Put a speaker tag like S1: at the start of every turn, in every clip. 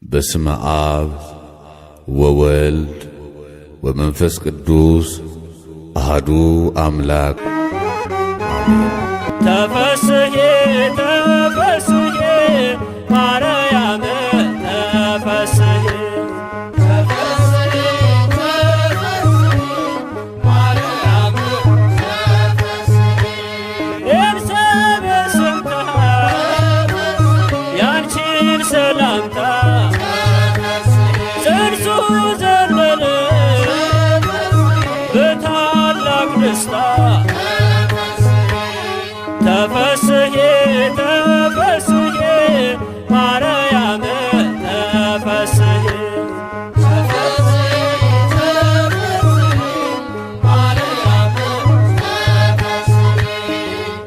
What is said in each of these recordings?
S1: በስመ አብ ወወልድ ወመንፈስ ቅዱስ አሐዱ አምላክ አሜን።
S2: ተፈሥሒ ተፈሥሒ ማርያም ተፈሥሒ ሰላምታ ጽንሱ ዘለለ በታላቅ ደስታ ተፈሥሒ ተፈሥሒ ማርያም ተፈሥሒ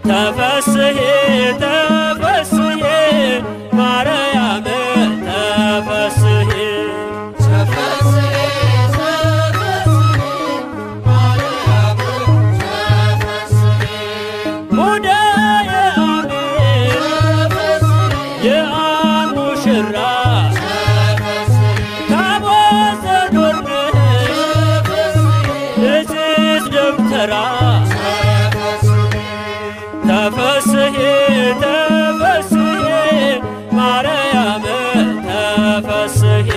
S2: ተፈሥሒ ተፈሥሒ ማርያም ተፈሥሒ ሙዳየ አሜን የአብ ሙሽራ ታቦተ ጊዮርጊስ ንጽሕት ደብተራ ተፈሥሒ ተፈሥሒ ማርያም ተፈሥሒ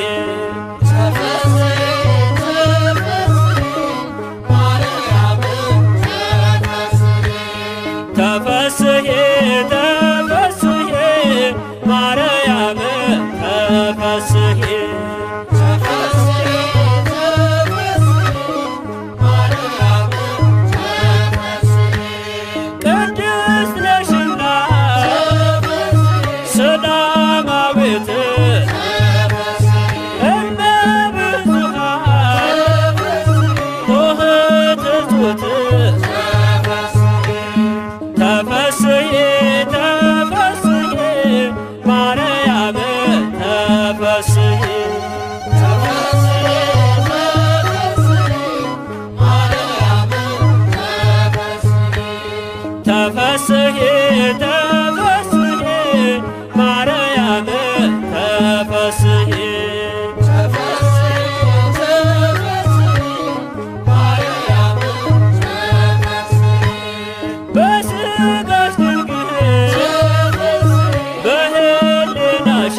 S2: ተፈሥሒ ተፈሥሒ ማርያም ተፈሥሒ ቅድስት ነሽና ሰላማዊት እመ ብዙኃን ኆኅተ ትሑት ተፈሥሒ ተፈሥሒ ማርያም ተፈሥሒ ተፈሥሒ ተፈሥሒ ማርያም ተፈሥሒ በሥጋሽ ድንግል በሕሊናሽ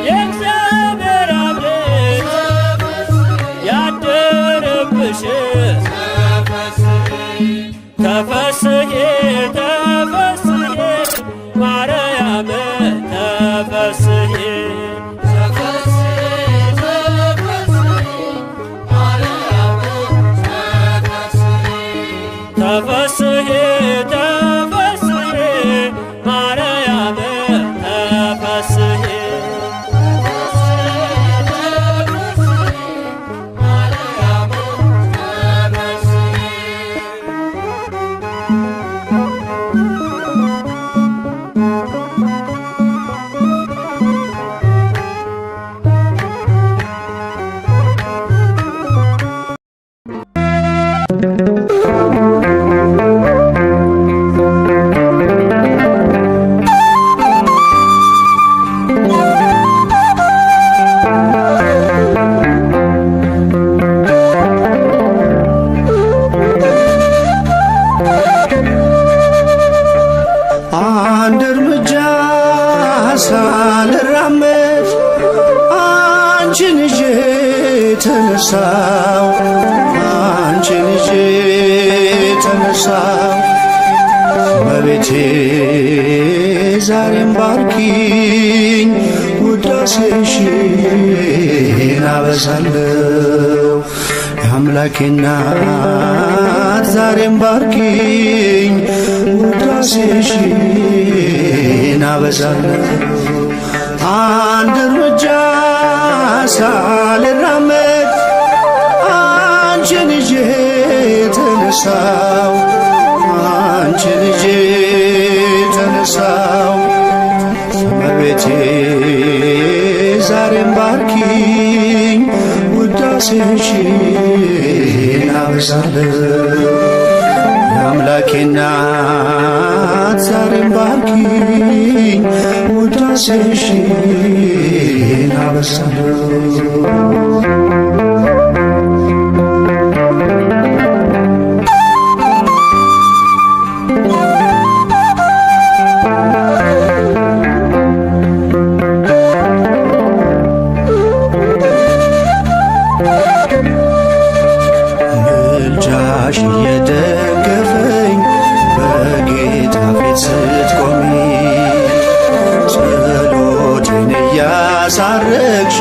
S2: የእግዚአብሔር አብ ልጅ ያደረብሽ ተፈሥሒ ተፈሥሒ ማርያም ተፈሥሒ ተፈሥሒ ተፈሥሒ ማርያም ተፈሥሒ
S3: አንድ እርምጃ ሳልራመድ አንቺን ይዤ ተነሳው አንቺን ይዤ ተነሳው እመቤቴ ዛሬም ባርኪኝ ውዳሴሽን አበዛለሁ የአምላኬ እናት ዛሬም ባርኪኝ ውዳሴሽን አበዛለሁ አንድ እርምጃ ሳልራመድ አንቺን ይዤ ተነሳው አንቺን ይዤ ተነሳው እመቤቴ ዛሬም ባርኪኝ ውዳሴሽን አበዛለሁ የአምላኬ እናት ዛሬም ባርኪኝ ውዳሴሽን አበሳለሁ። ምልጃሽ እየደገፈኝ በጌታ ፊት ስትቆሚ ጸሎቴን እያሳረግሽ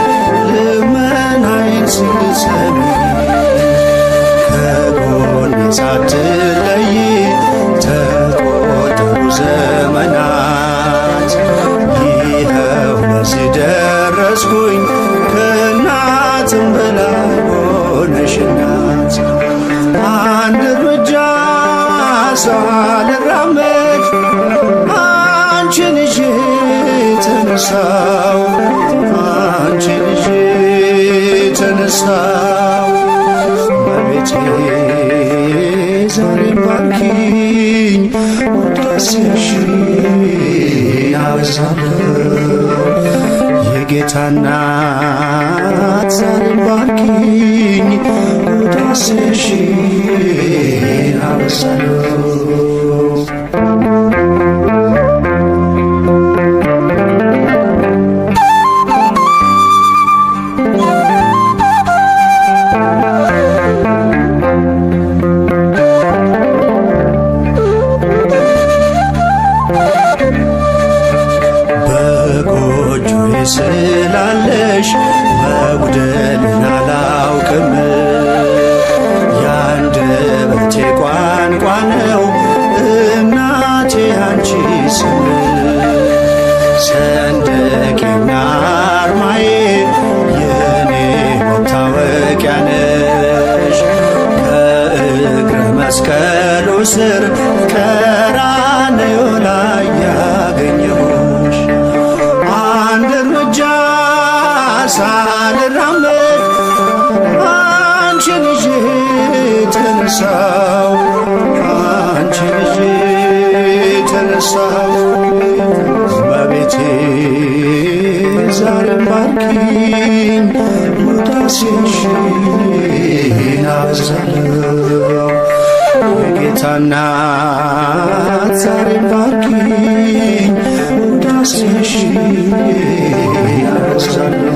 S3: ልመናዬን ስትሰሚ ከጎኔ ሳትለይ ተቆጠሩ ዘመናት ይኸው ለዚህ ደረስኩኝ ከእናትም በላይ ሆነሽ እናት አንድ እርምጃ ሳልራመድ አንቺን ይዤ ተነሳው አንቺን ይዤ ተነሳው እመቤቴ ዛሬም ባርኪኝ ውዳሴሽን አበዛለሁ የጌታ እናት ዛሬም ባርኪኝ ውዳሴሽን አበዛለሁ በጎጆዬ ስላለሽ መጉደልን አላውቅም የአንደበቴ ቋንቋ ነው እናቴ አንቺ ስም ሰንደቄና አርማዬ የኔ መታወቂያ ነሽ ከእግረ መስቀሉ ስር ቀራንዮ ላይ ያገኘሁሽ አንድ እርምጃ ሳልራመድ አንቺን ይዤ ተነሳው አንቺን ይዤ ተነሳው እመቤቴ ዛሬም ባርኪኝ ውዳሴሽን አበዛለሁ የጌታ እናት ዛሬም ባርኪኝ ውዳሴሽን አበዛለሁ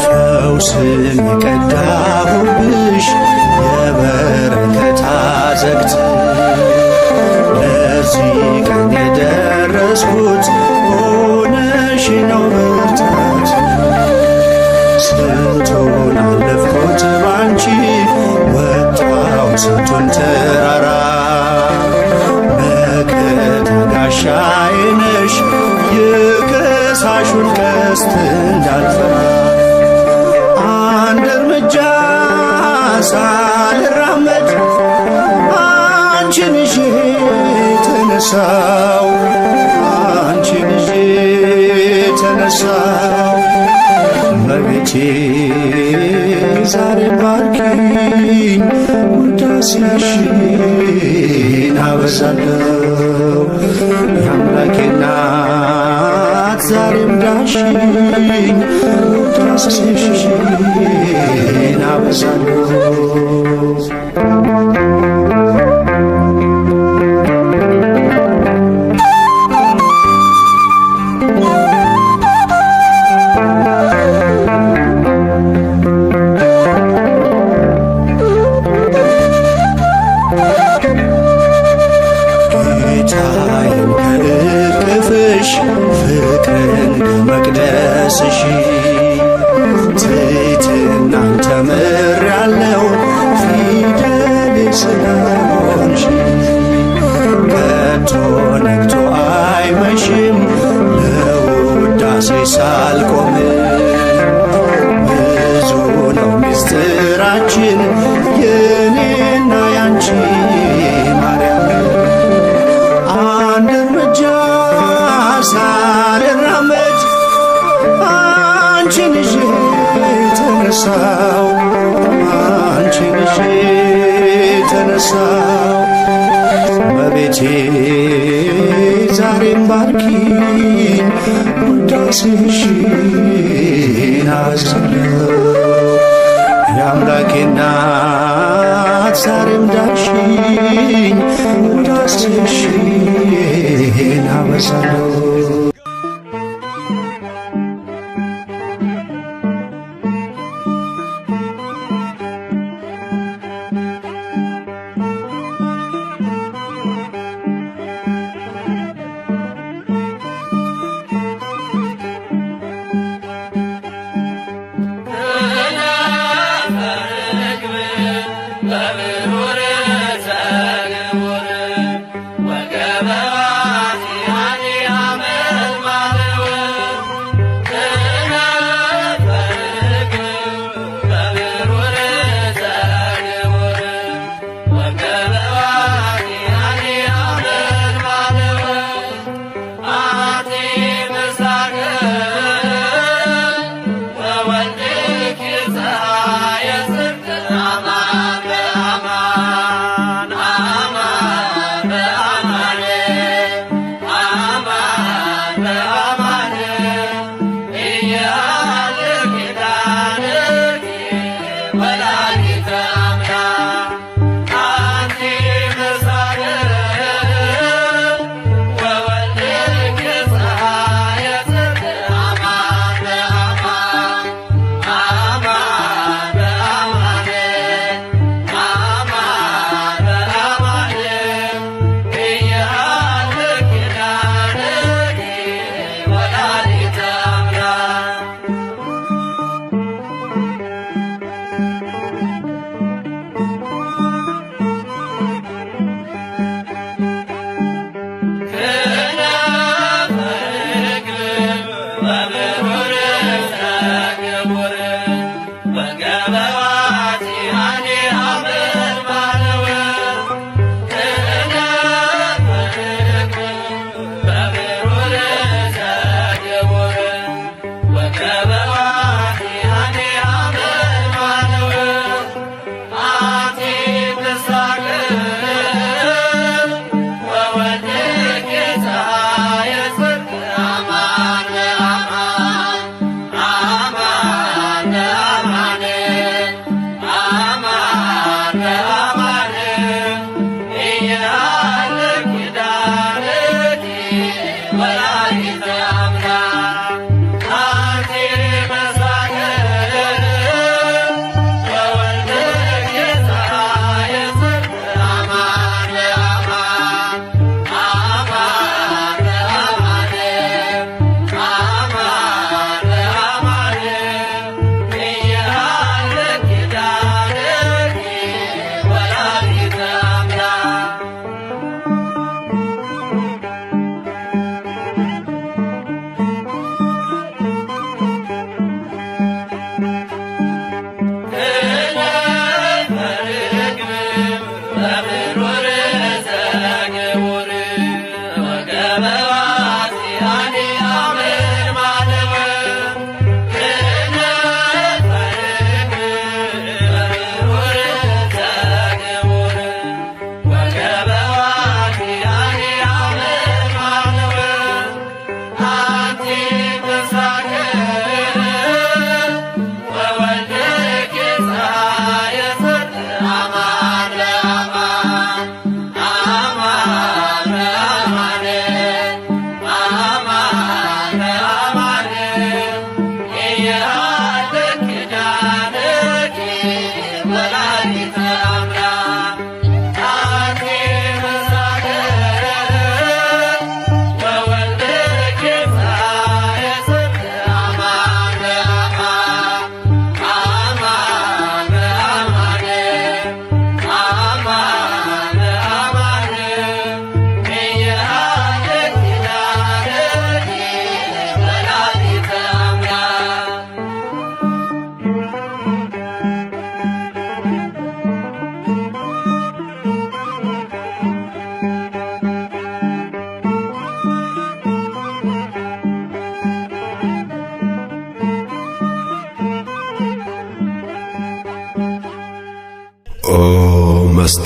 S3: ፈውስን የቀዳሁብሽ የበረከት አዘግት ለዚህ ቀን የደረስኩት ሆነሽ ነው ብርታት ስንቱን አለፍኩት ባንቺ ወጣው ስንቱን ተራራ መከታ ጋሻዬ ነሽ የከሳሹን ቀስት እንዳልፈራ አንድ እርምጃ ሳልራመድ አንቺን ይዤ ተነሳው አንቺን ይዤ ተነሳው እመቤቴ ዛሬም ባርኪኝ ውዳሴሽን አበዛለሁ የአምላኬ እናት ዛሬም ዳሽኝ ውዳሴሽን አበዛለሁ ጌታዬን ከእቅፍሽ ፍቅርን ከመቅደስሽ ትሕትናን ተምሬአለሁ ፊደል ስለሆንሽ ከቶ ነግቶ አይመሽም ለውዳሴ ሳልቆም ብዙ ነው ምስጢራችን የኔና ያንቺ ማርያም አንድ እርምጃ ተነሳው አንቺን ይዤ ተነሳው በቤቴ ዛሬም ባርኪኝ ውዳሴሽን አበዛለሁ የአምላኬ እናት ዛሬም ዳንሽኝ ውዳሴሽን አበዛለሁ
S2: በብሩር ዘግቡር ወገበ ሲአኔ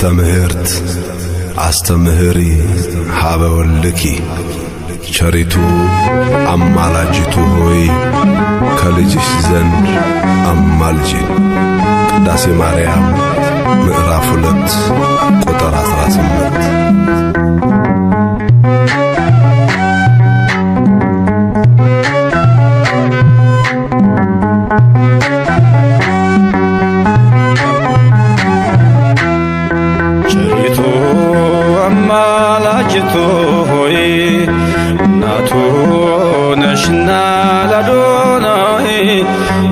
S4: ትምህርት አስተምህሪ ሀበ ወልድኪ ቸሪቱ አማላጅቱ ሆይ ከልጅሽ ዘንድ አማልጂ። ቅዳሴ ማርያም ምዕራፍ 2 ቁጥር 18።
S5: ቸሪቱ አማላጅቱ ሆይ እናቱ ነሽና ለአዶናይ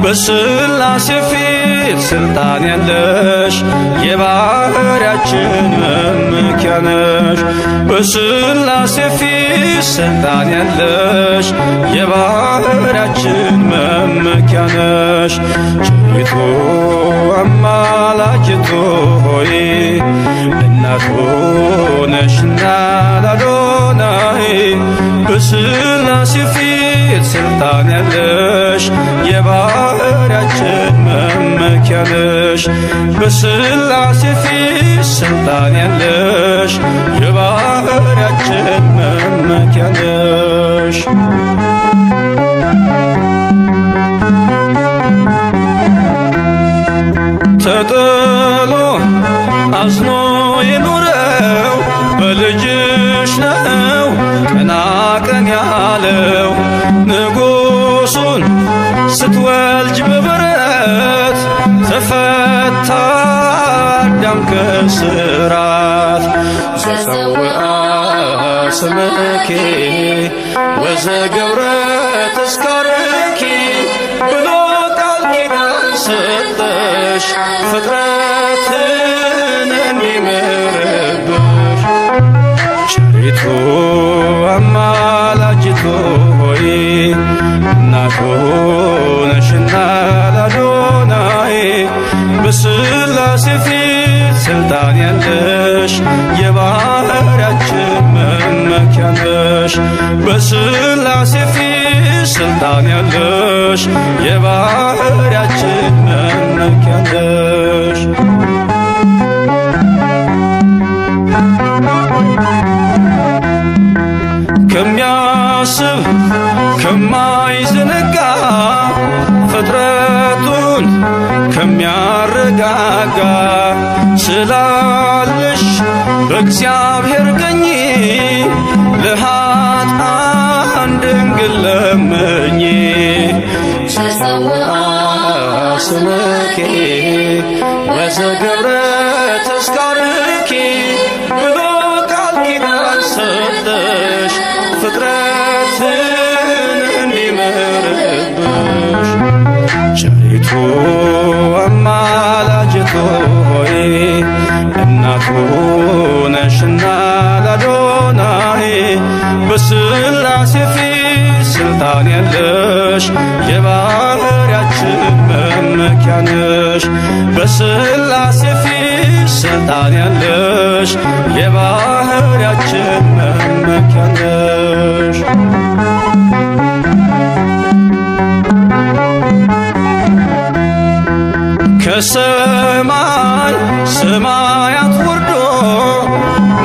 S5: በሥላሴ ፊት ስልጣን ያለሽ የባሕርያችን መመኪያ ነሽ። በሥላሴ ፊት ስልጣን ያለሽ የባሕርያችን መመኪያ ነሽ። ቸሪቱ አማላጅቱ ሆይ እናቱ ነሽና ለአዶናይ በሥላሴ ፊት ስልጣን ያለሽ የባሕርያችን መመኪያ ነሽ። በሥላሴ ፊት ስልጣን ያለሽ የባሕርያችን መመኪያ ነሽ። ተጥሎ አዝኖ የኖረው በልጅሽ ነው ቀና ቀን ያለው። ንጉሡን ስትወልጅ በበረት ተፈታ አዳም ከስራት። ዘጸውዐ ስምኪ ወዘገብረ ተስካርኪ ብሎ ቃል ኪዳን ሰጠሽ ፍጥረትን እንዲምርብሽ። ቸሪቱ አማላጅቱ ሆይ እናቱ ነሽና ለአዶናይ በሥላሴ ፊት ስልጣን ያለሽ የባሕርያችን መመኪያ ነሽ። በሥላሴ ፊት ስልጣን ያለሽ የባሕርያችን መመኪያ ነሽ። ከሚያስብ ከማይዘነጋ ፍጥረቱን ከሚያረጋጋ ስላለሽ በእግዚአብሔር ቀኝ ለኃጥአን ድንግል ለምኚ። ዘጸውዐ ስምኪ ወዘገብረ ተስካርኪ ብሎ ቃል ኪዳን ሰጠሽ ፍጥረትን እንዲምርብሽ። ቸሪቱ አማላጅቱ ሆይ እናቱ ነሽና ለአዶናይ በሥላሴ ፊት ስልጣን ያለሽ የባሕርያችን መመኪያ ነሽ። በሥላሴ ፊት ስልጣን ያለሽ የባሕርያችን መመኪያ ነሽ። ከሰማይ ሰማያት ወርዶ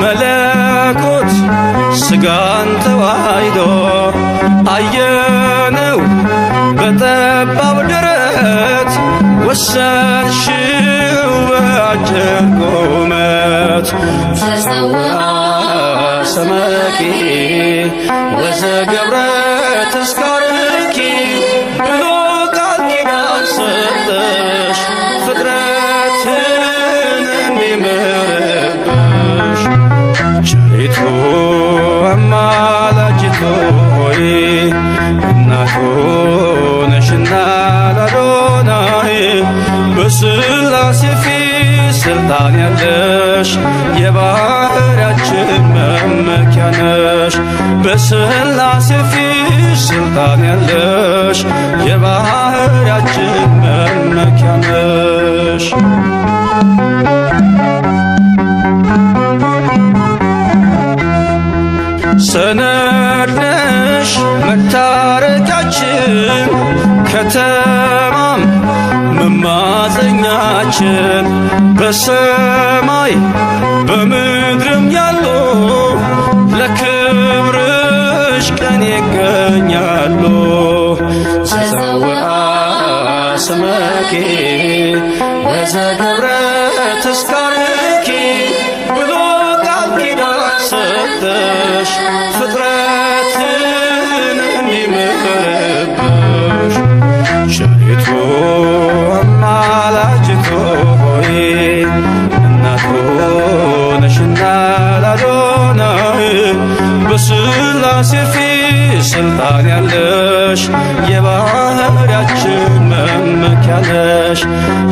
S5: መለኮት ሥጋን ተዋሕዶ አየነው በጠባብ ደረት ወሰንሽው በአጭር ቁመት። ዘጸውዐ ስምኪ ወዘገብረ ተስካርኪ ብሎ ቃል ኪዳን ሰጠሽ ፍጥረትን እንዲምርብሽ። ቸሪቱ አማላጅቱ ሆይ እናቱ ነሽና ለአዶናይ በሥላሴ ፊት ስልጣን ያለሽ የባሕርያችን መመኪያ ነሽ። በሥላሴ ፊት ስልጣን ያለሽ የባሕርያችን መመኪያ ነሽ። ሰነድ ነሽ መታረቂያችን ከተማም መማፀኛችን በሰማይ በምድርም ያሉ ለክብርሽ ቀን ይገኛሉ። ዘፀውአ ስመኪ ወዘገብረ ተስካርኪ ብሎ ቃል ኪዳን ሰጠሽ ፍጥረትን እንዲምርብሽ። ቸሪቱ አማላጅቱ ሆይ እናቱ ነሽና ለአዶናይ በሥላሴ ፊት ስልጣን ያለሽ የባህርያችን መመኪያ ነሽ።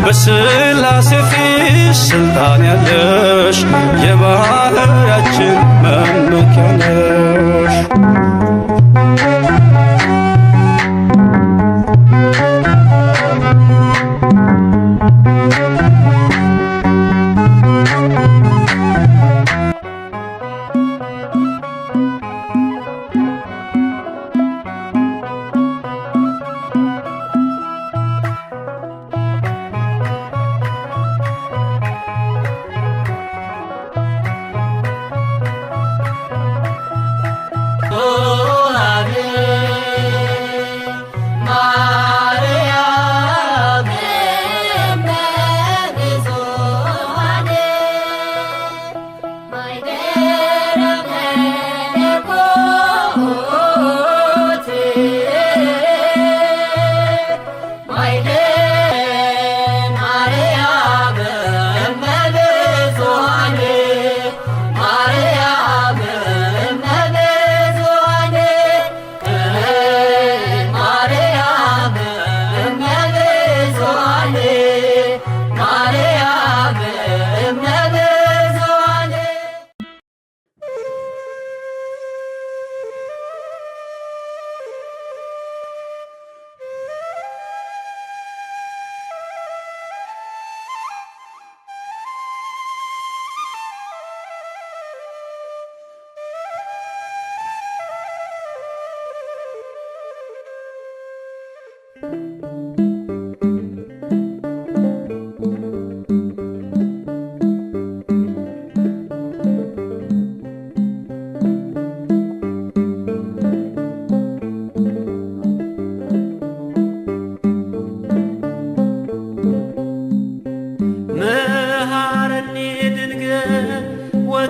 S5: በሥላሴ ፊት ስልጣን ያለሽ የባህርያችን መመኪያ ነሽ።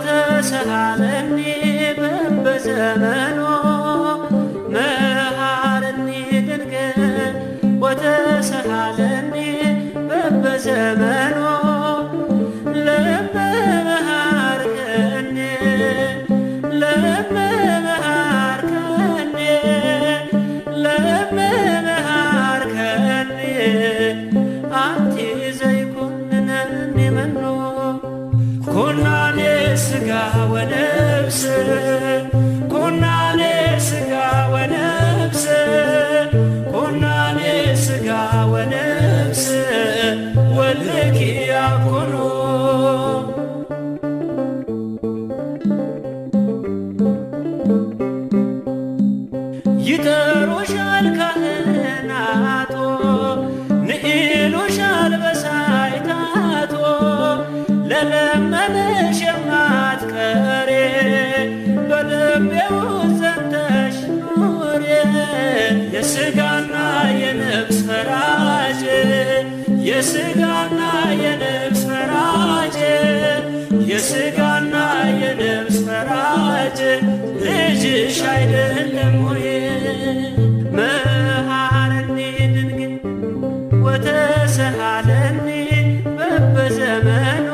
S2: ወተሰሃለኒ በዘመኖ መሃረኒ ድንግል ወተሰሃለኒ በዘመኖ ለመሃርከኒ ለመሃርከኒ ለመሃርከኒ አንቲ ዘይኩንነኒ መኖ ኩናኔ ሥጋ ወነፍስ ኩናኔ ሥጋ ወነፍስ ኩናኔ ሥጋ ወነፍስ ወልኪ ያኩኑ ይጠሩሻል ካህናቶ ንኢሉሻል በሳይታቶ ለለመነሽ የማትቀሬ በልቤ ውስጥ ዘንተሽ ኑሬ የሥጋና የነፍስ ፈራጅ የሥጋና የነፍስ ፈራጅ የሥጋና የነፍስ ፈራጅ ልጅሽ አይደለም ወይ? መሃረኒ ድንግል ወተሰሃለኒ በዘመኖ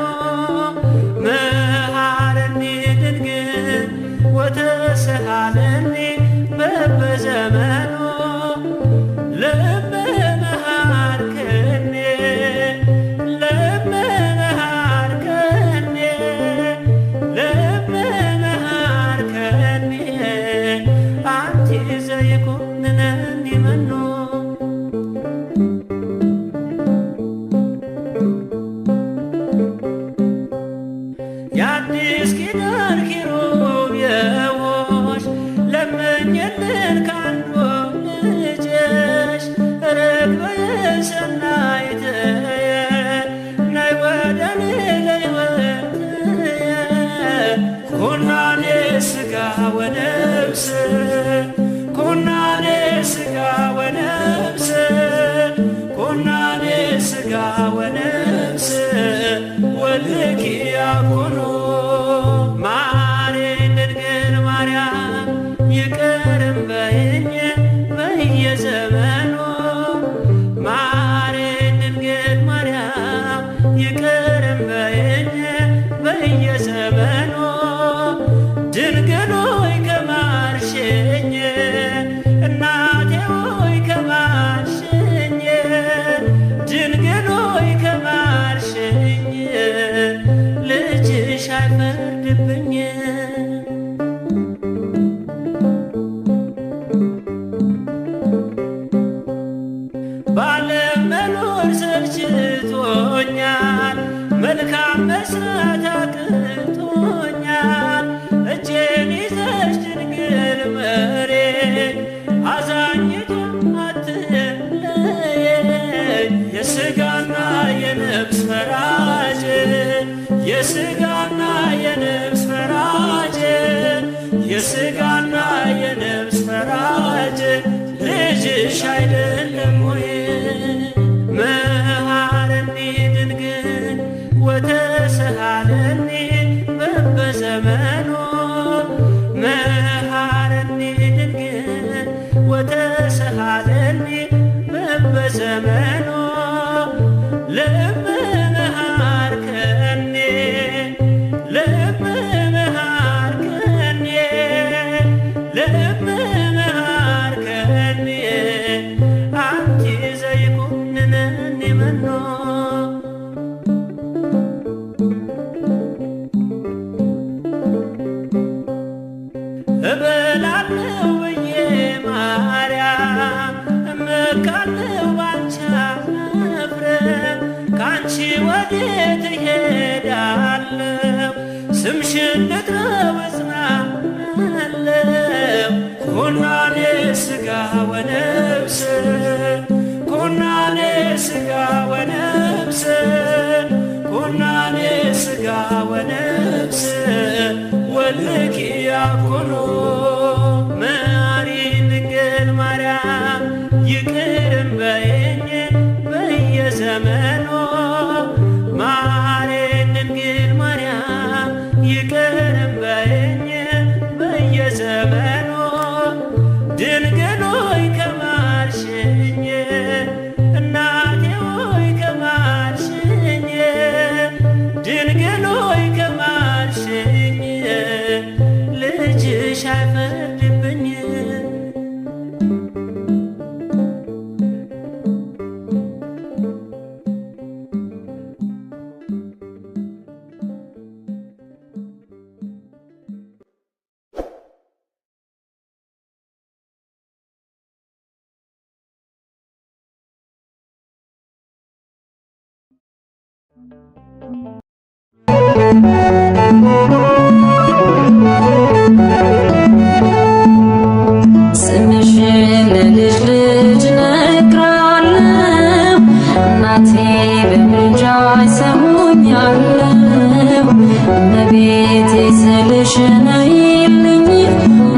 S2: መሃረኒ ድንግል ወተሰሃለኒ በዘመኖ ለመሃርከኒ ለመሃርከኒ ለመሃርከኒ አንቲ ዘይኩንነኒ መኖ የአዲስ ኪዳን ኪሩቤሎች ለምኝልን ካንዱ ልጅሽ ርግበ ሰናይት ወነፍስ ኩናኔ ሥጋ ወነፍስ ኩናኔ ሥጋ ወነፍስ ወልኪ ያኩኑ ማሬን ድንግል ማርያም ይቅርም በይኝ በየዘመኑ ማሬን ድንግል ማርያም ይቅርም በይኝ በየዘመኑ ድንግል ሆይ ከማርሽኝ እናቴ ሆይ ከማርሽኝ ድንግል ሆይ ከማርሽኝ ልጅሽ አይፈርድብኝ ባለም መኖር ሰልችቶኛል መልካም መስራት አቅቶኛል እጄን ይዘሽ ድንግል መሬት አዛኝቱ አትለየኝ የሥጋና የነፍስ ፈራጅ የሥጋና የነፍስ ፈራጅ የሥጋና የነፍስ ፈራጅ ልጅሽ አይደለም ወይ መሃረኒ ድንግል ወተሰሃለኒ በበዘመኑ መሃረኒ ድንግል ወተሰሃለኒ በበዘመኑ ልብ መሃርከኒ ልብ መሃርከኒ ልብ መሃርከኒ አንቲ ዘይኩንነኒ መኖ እበላለሁ ብዬ ማርያም እመካለሁ ባንቺ አፍረም ካንቺ ወዴት እሄዳለሁ ስምሽን ልጥራው እጽናናለሁ ኩናኔ ሥጋ ወነፍስ ኩናኔ ሥጋ ወነፍስ ኩናኔ ሥጋ ወነፍስ ወልኪ ያኩኑ ማሪን ድንግል ማርያም ይቅርም በይኝ በየዘመኑ ማሪን ድንግል ማርያም ይቅርም በይኝ በየዘመኑ ድንግል ሆይ ከማርሽኝ እናቴ ሆይ ከማርሽኝ ድንግል ሆይ ከማርሽኝ ልጅሽ አይፈርድብኝ
S6: ስምሽን ለልጅ ልጅ ነግራለሁ እናቴ በምልጃ ይሰሙኛለሁ እመቤቴ ስልሽ ነይልኝ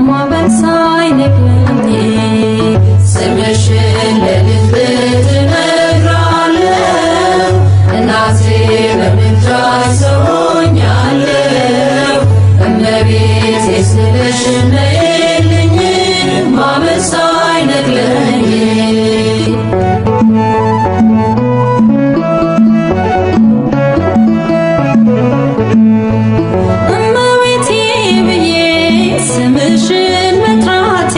S6: ማዕበል ሳይነቅለኝ ስምሽን ለልጅ ልጅ ነግራለሁ እናቴ በምልጃ ይሰሙኛለሁ እመቤቴ ስልሽ ነይልኝ ማዕበል ሳይነቅለኝ እመቤቴ ብዬ ስምሽን መጥራቴ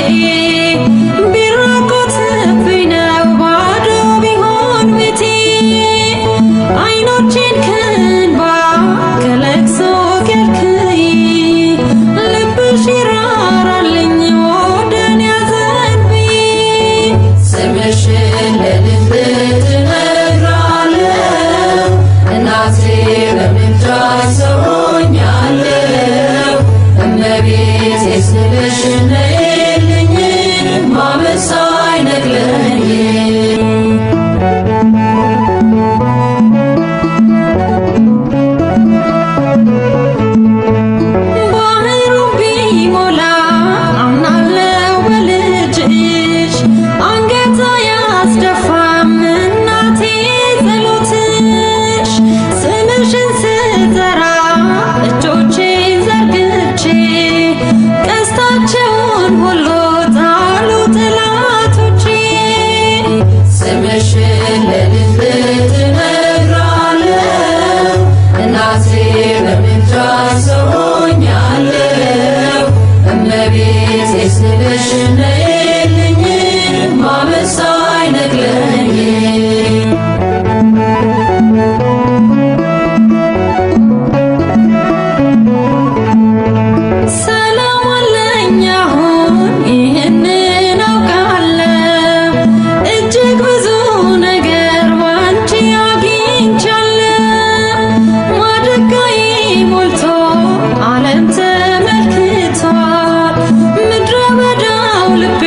S6: ስምሽ ነይልኝ ማመን ሳይነግረኝ ሰላም አለኝ አሁን ይህንን አውቃለሁ እጅግ ብዙ ነገር ባንቺ አግኝቻለሁ ማደጋዬ ሞልቶ ዓለም ተመልክቷል ምድረ በዳው ልቤ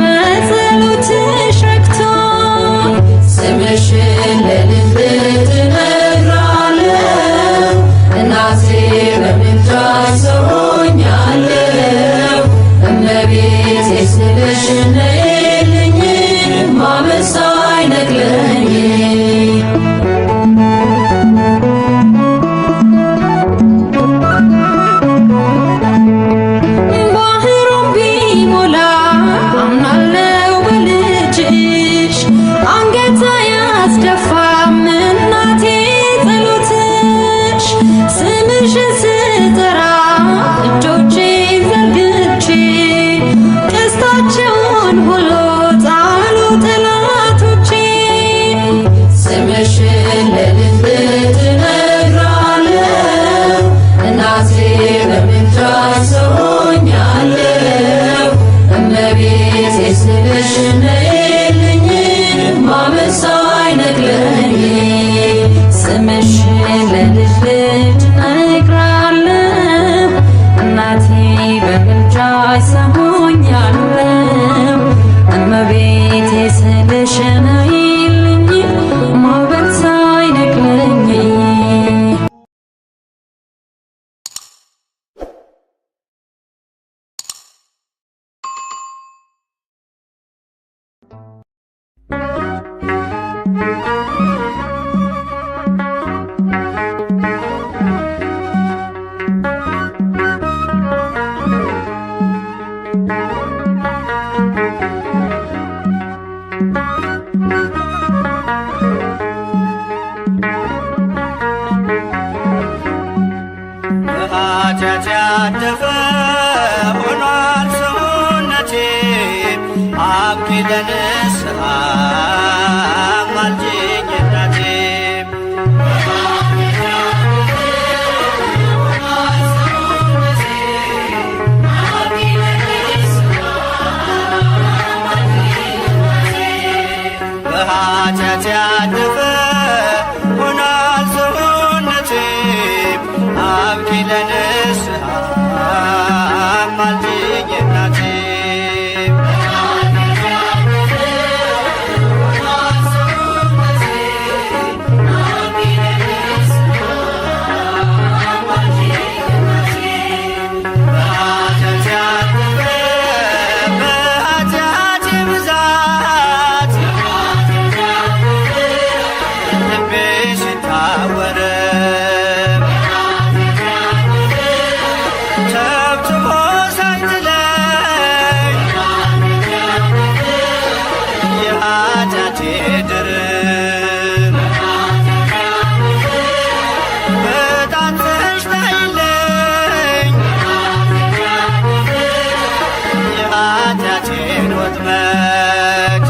S6: በጸሎትሽ ረክቷል ስምሽን ለልብ ትነግራለሁ እናቴ በምልጃሽ ሰው ሆኛለሁ እመቤቴ ስልሽ ነይልኝ ማመን ሳይነግረኝ ባህሩን ቢሞላ አምናለው በልጅሽ አንገት አያስደፋም እናቴ ጸሎትሽ ስምሽን ስጠራ እጆቼን ዘርግቼ ቀስታቸውን ሁሉ ጣሉ ጠላቶቼ ስምሽን ለልብ ትነግራለሁ እናቴ በምልጃሽ ሰው ሆኛለሁ እመቤቴ ስልሽ ነይልኝ ማመን ሳይነግረኝ ስምሽን ለልጅ ልጅ እነግራለሁ እናቴ በምልጃሽ ሰው ሆኛለሁ እመቤቴ ስልሽ ነይልኝ ማመን ሳይነግረኝ
S2: በኃጢአት ያደፈ ሆኗል ሰውነቴ አብቂ ለንስሐ አማልጅኝ እናቴ በኃጢአት ያደፈ ሆኗል ሰውነቴ አብቂ ለንስሐ አማልጅኝ እናቴ በኃጢአቴ ብዛት ልቤ ሲታወር ተብትቦ ሳይጥለኝ የኃጢአቴ ድርብ በጣትሽ ታይለኝ የኃጢአቴን ወጥመድ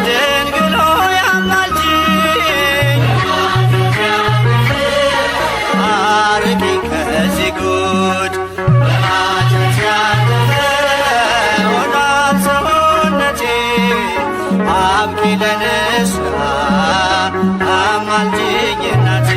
S2: ድንግል ሆይ አማልጅኝ አርቂኝ ከዚህ ጉድ በኃጢአት ያደፈ ሆኗል ሰውነቴ አብቂ ለንስሐ አማልጅኝ እናቴ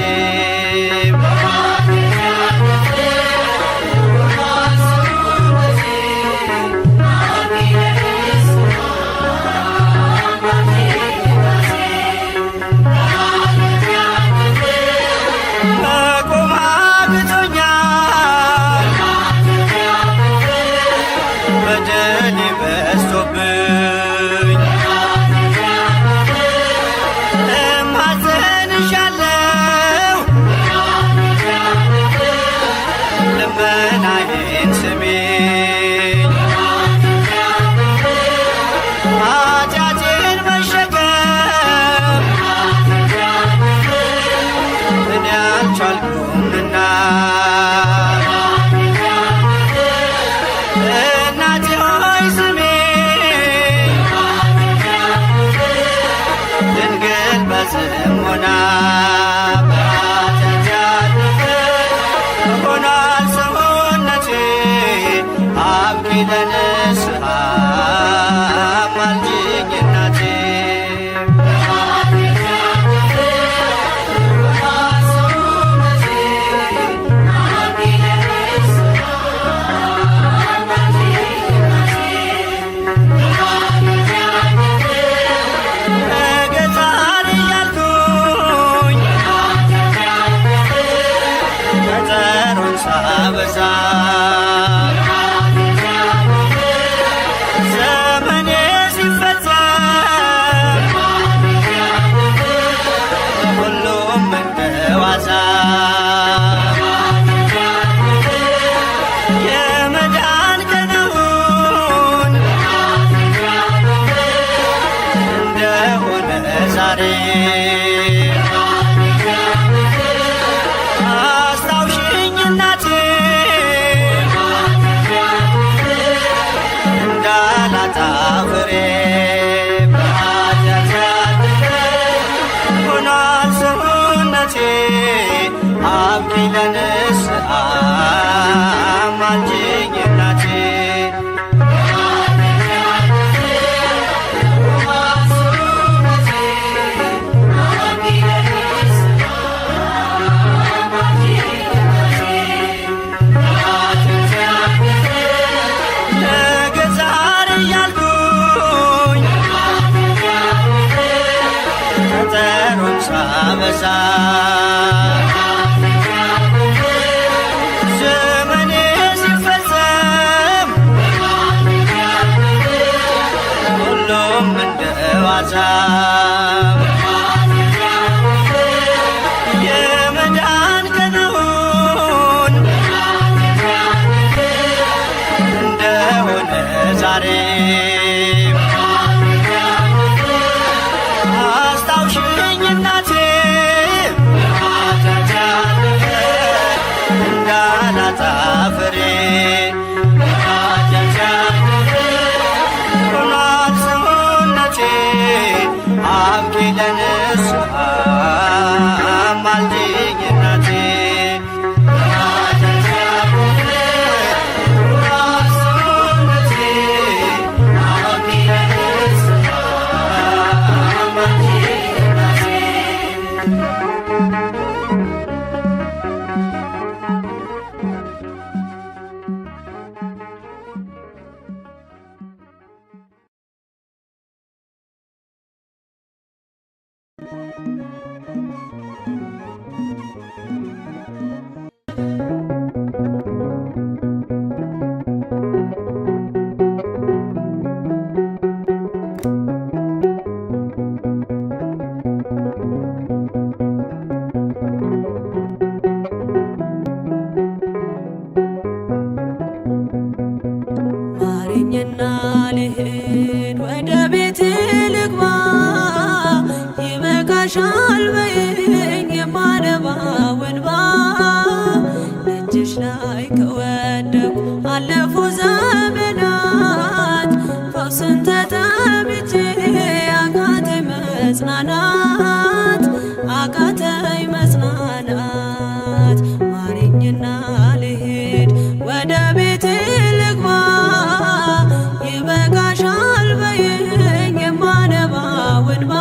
S2: መቆም አቅቶኛል በደሌ በዝቶብኝ እማጸንሻለሁ ልመናዬን ስሚኝ ኃጢአቴን መሸከም እኔ አልቻልኩምና እናቴ ሆይ ስሚኝ ድንግል በጽሞና በኃጢአት ያለፈ ሆኗል ሰውነቴ አብቂ ለንስሐ አማልጅኝ እናቴ ገዛር እያልኩኝ ቀጠሮን ሳበዛ ዘመኔ ሲፈጸም ሁሉም እንደ ዋዛ የመዳን ቀኑን እንደሆነ ዛሬ አስታውሽኝ እናቴ እንዳላጣ ፍሬ በኃጢአት ያለፈ ሆኗል ሰውነቴ አብቂ ለንስሐ አማልጅኝ እናቴ ነገ ዛሬ እያልኩኝ ቀጠሮን ሳበዛ ዘመኔ ሲፈጸም ሁሉም እንደ ዋዛ የመዳን ቀኑን እንደሆነ ዛሬ አስታውሽኝ እናቴ በኃጢአት ያለፈ እንዳላጣ ፍሬ በኃጢአት ያለፈ ሆኗል ሰውነቴ አብቂ ለንስሐ አማልጅኝ እናቴ በኃጢአት ያለፈ ሆኗል ሰውነቴ አብቂ ለንስሐ አማልጅኝ እናቴ
S7: ማረኝና ልሂድ ወደ ቤት ልግባ ይበቃሻል በይኝ የማነባው እንባ ደጅሽ ላይ ከወደኩ አለፉ ዘመናት ፈውስን ተጠምቼ አቃተኝ መጽናናት አቃተኝ መጽናናት ማረኝና ልሂድ ወደ ቤት ልግባ ይበቃሻል በይኝ የማነባው እንባ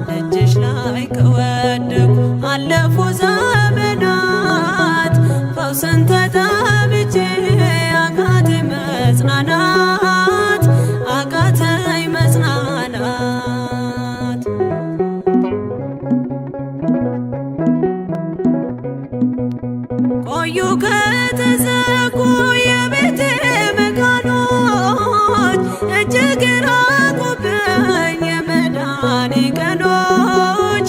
S7: ደጅሽ ላይ ከወደኩ አለፉ ዘመናት ፈውስን ተጠምቼ አቃተኝ መጽናናት አቃተኝ መጽናናት ቆዩ ከተዘጉ የቤቴ መጋኖች እጅግ ራቁብኝ የመዳኔ ቀኖች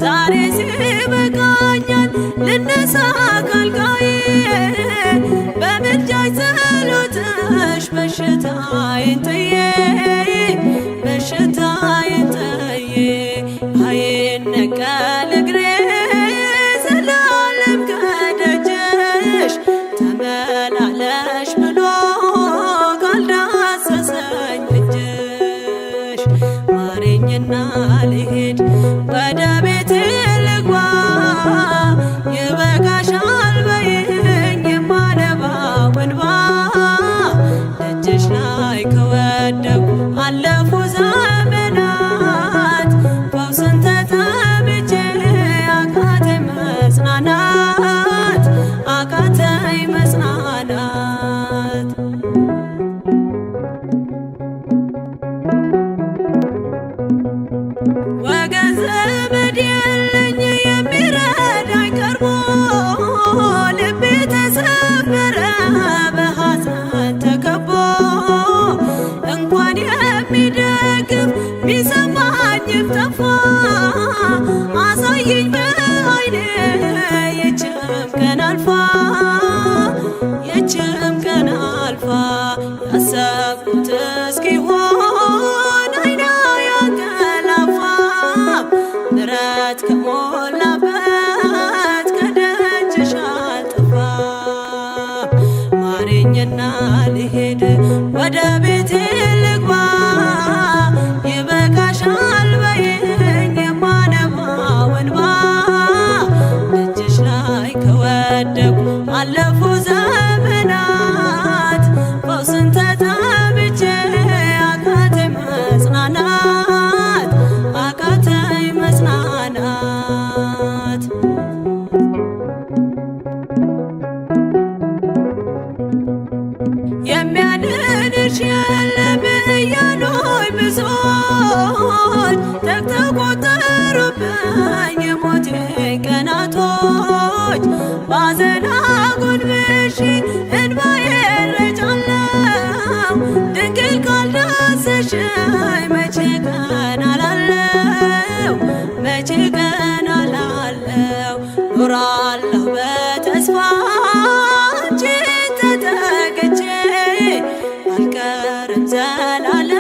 S7: ዛሬ ሲበቃኛል ልነሳ ካልጋዬ በምልጃሽ ጸሎትሽ በሽታዬን ጥዬ በሽታዬን ጥዬ አይነቀል እግሬ ዘላለም ከደጅሽ ተመላለሽ ብሎ ልሂድ ወደ ቤቴ ልግባ ይበቃሻል በይኝ የማነባው እንባ ደጅሽ ላይ ከወደኩ አለፉ ዘመናት ፈውስን ተጠምቼ አቃተኝ መጽናናት አቃተኝ መጽናናት ወገን ዘመድ የለኝ የሚረዳኝ ቀርቦ ልቤ ተሰበረ በሐዘን ተከቦ እንኳን የሚደግፍ ቢሰማኝም ጠፋ አሳየኝ በዓይኔ ይህችም ቀን አልፋ ይህችም ቀን አልፋ ያሰብኩት እስኪሆን አይና ያንቀላፋ ምሕረት ከሞላበት ከደጅሽ አልጠፋም ማረኝና ልሂድ ወደ ቤቴ ልግባ ይበቃሻል በይኝ የማነባው እንባ ደጅሽ ላይ ከወደኩ አለፉ ዘመናት ፈውስን ተጠምቼ አቃተኝ መጽናናት አቃተኝ መጽናናት የሚያድንሽ የለም እያሉኝ ብዙዎች ተግተው ቆጠሩብኝ የሞቴ ቀናቶች ባዘን አጎንብሼ እንባዬን ረጫለሁ ድንግል ካልዳሰሽኝ መቼ ቀን አላለው መቼ ቀን አላለው ኖራለሁ በተስፋ አንቺን ተጠግቼ አልቀርም ዘላለም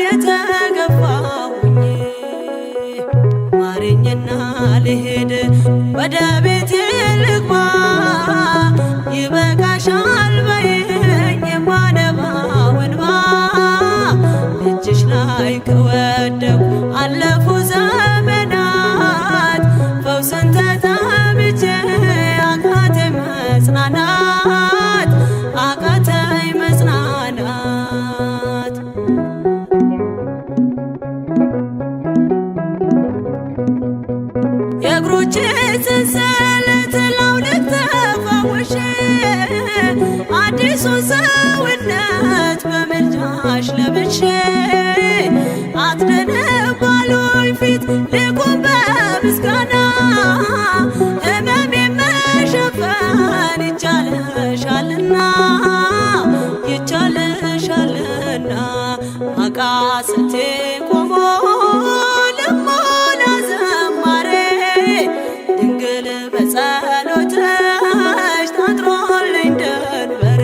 S7: የተገፋሁኝ ማረኝና ልሂድ ወደ ቤቴ ልግባ ይበቃሻል በይኝ የማነባው እንባ እጅሽ ላይ ከወደኩ አለፉ ዘመናት ፈውስን ተጠምቼ አቃተኝ መጽናናት አቃተኝ መጽናናት የእግሮቼ ሰንሰለት ላውልቅ ተፈውሼ አዲሱን ሰውነት በምልጃሽ ለብሼ አትደንቅ ባሉኝ ፊት ልቁም በምስጋና ሕመሜን መሸፈን ይቻልሻልና ይቻልሻልና አቃስቴ ቆሞ ልሞላ ዘማሬ ድንግል በጸሎትሽ ታጥሮልኝ ደንበሬ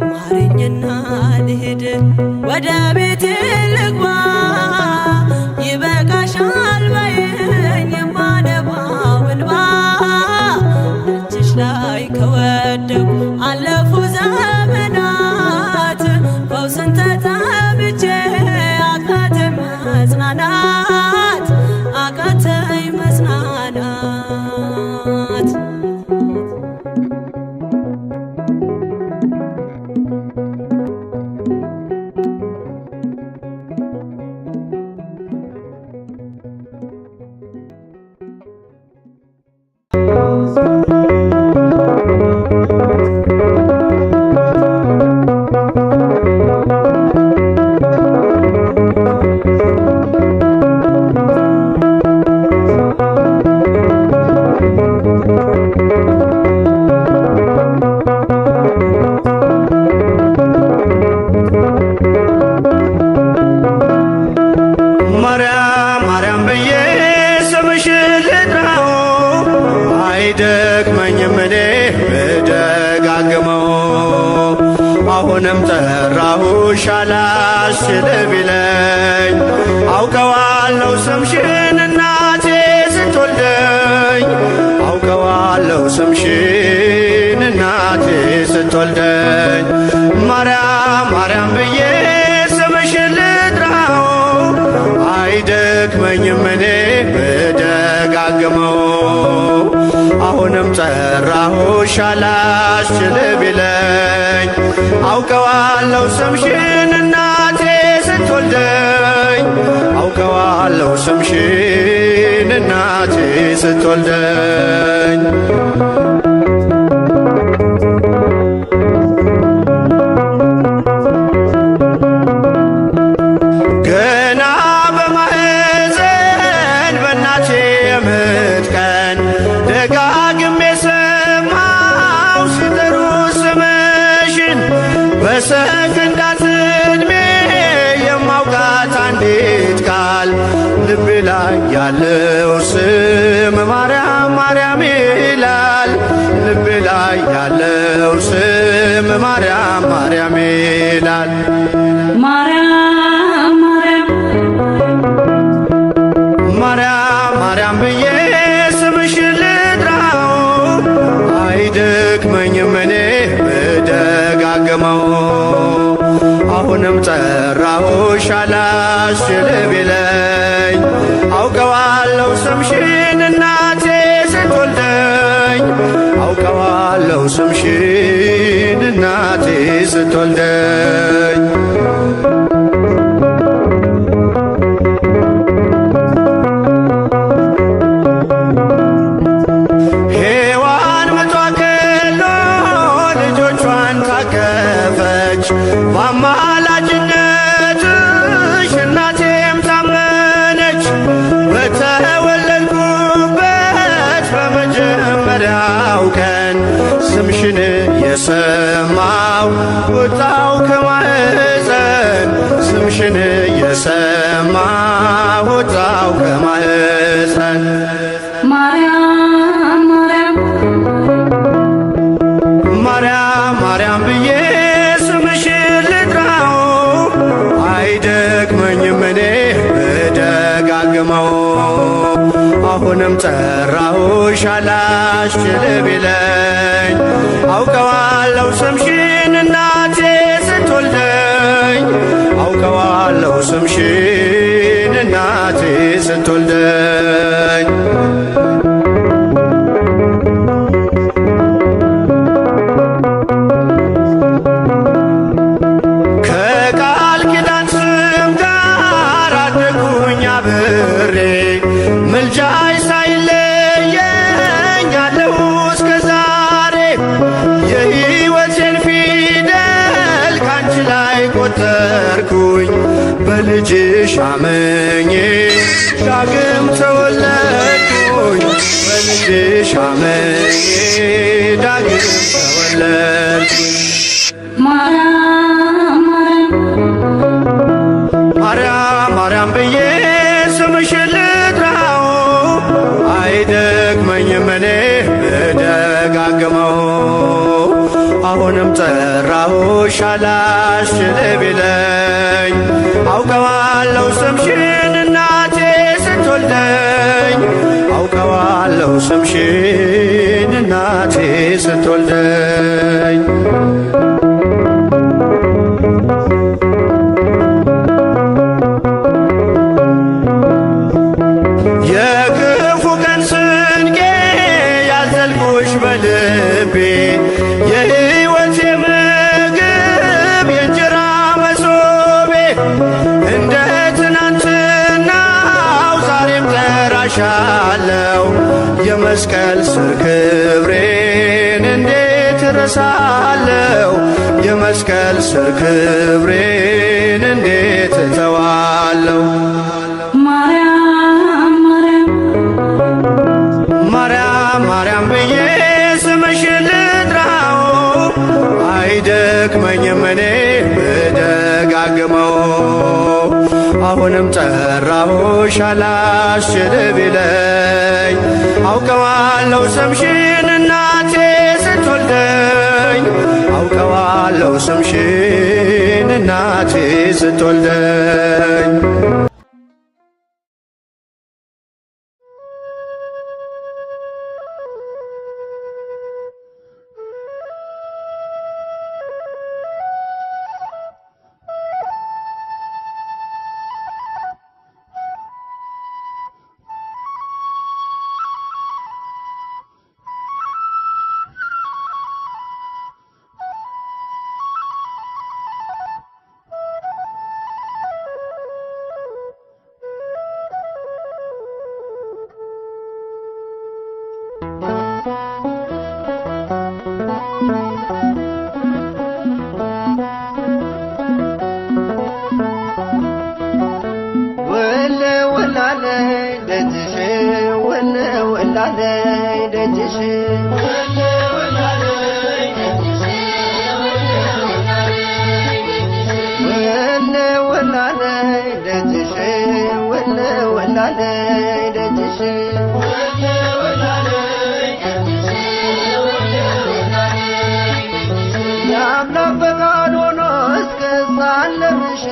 S7: ማረኝና ልሂድ ወደ ቤቴ ልግባ ይበቃሻል በይኝ የማነባው እንባ እጅሽ ላይ ከወደኩ አለፉ ዘመናት ፈውስን ተጠምቼ አቃተኝ መጽናናት አቃተኝ መጽናናት
S3: አይደክመኝም እኔ ብደጋግመው አሁንም ጠራሁሽ አላስችል ቢለኝ አውቀዋለሁ ስምሽን እናቴ ስትወልደኝ አውቀዋለሁ ስምሽን እናቴ ስትወልደኝ ማርያም ማርያም ብዬ ስምሽን ልጥራው አሁንም ጠራሁሽ አላስችል ቢለኝ አውቀዋለሁ ስምሽን እናቴ ስትወልደኝ አውቀዋለሁ ስምሽን እናቴ ስትወልደኝ ገና በማህፀን በእናቴ የምጥ ቀን ደጋግሜ ሰማሁ ሲጠሩ ስምሽን በሰከንዳት ዕድሜ የማውቃት አንዲት ቃል ልቤ ላይ ያለው ስም ማርያም ማርያም ይላል ልቤ ላይ ያለው ስም ማርያም ማርያም ይላል
S6: ማርያም
S3: ማርያም ማርያም ብዬ ስምሽን ልጥራው አይደክመኝም እኔ ብደጋግመው አሁንም ጠራሁሽ አላስችል ቢለኝ አውቀዋለሁ ስምሽን እናቴ ስትወልደኝ አውቀዋለሁ ስምሽን እናቴ ስትወልደኝ ሔዋን ምጧ ገሎ ልጆቿን ታቀፈች በአማላጅነትሽ እናቴም ታመነች በተወለድኩበት በመጀመሪያው ቀን ስምሽን የሰማው ወጣው ከማህፀን ስምሽን የሰማው ወጣው ከማህፀን
S6: ማርያም
S3: ማርያም ማርያም ብዬ ስምሽን ልጥራው አይደክመኝም እኔ ብደጋግመው አሁንም ጠራሁሽ አላስችል ቢለኝ አውቀዋለሁ ስምሽን እናቴ ስትወልደኝ አውቀዋለሁ ስምሽን እናቴ ስትወልደኝ ከቃል ኪዳን ስም ጋር አደግኩኝ አብሬ ምልጃሽ ሳይለየኝ አለሁ እስከ ዛሬ የሕይወቴን ፊደል ካንቺ ላይ ቆጠርኩኝ በልጅሽ አመኜ ዳግም ተወለድኩኝ በልጅሽ አመኜ ዳግም ተወለድኩኝ ማርያም ማርያም ብዬ ስምሽን ልጥራው አይደክመኝም እኔ ብደጋግመው አሁንም ጠራሁሽ አላስችል ቢለኝ አውቀዋለሁ ስምሽን እናቴ ስትወልደኝ አውቀዋለሁ ስምሽን እናቴ ስትወልደኝ የክፉ ቀን ስንቄ ያዘልኩሽ በልቤ የሕይወቴ ምግብ የእንጀራ መሶቤ እንደ ትናንትናው ዛሬም ጠራሻለው የመስቀል ስር ክብሬን እንዴት እረሳለው የመስቀል ስር ክብሬን እንዴት እተዋለው ማርያም ብዬ ስምሽን ልጥራው አይደክመኝም እኔ ብደጋግመው አሁንም ጠራሁሽ አላስችል ቢለኝ አውቀዋለሁ ስምሽን እናቴ ስትወልደኝ አውቀዋለሁ ስምሽን እናቴ ስትወልደኝ የአምላክ ፈቃድ ሆኖ እስክሳለምሽ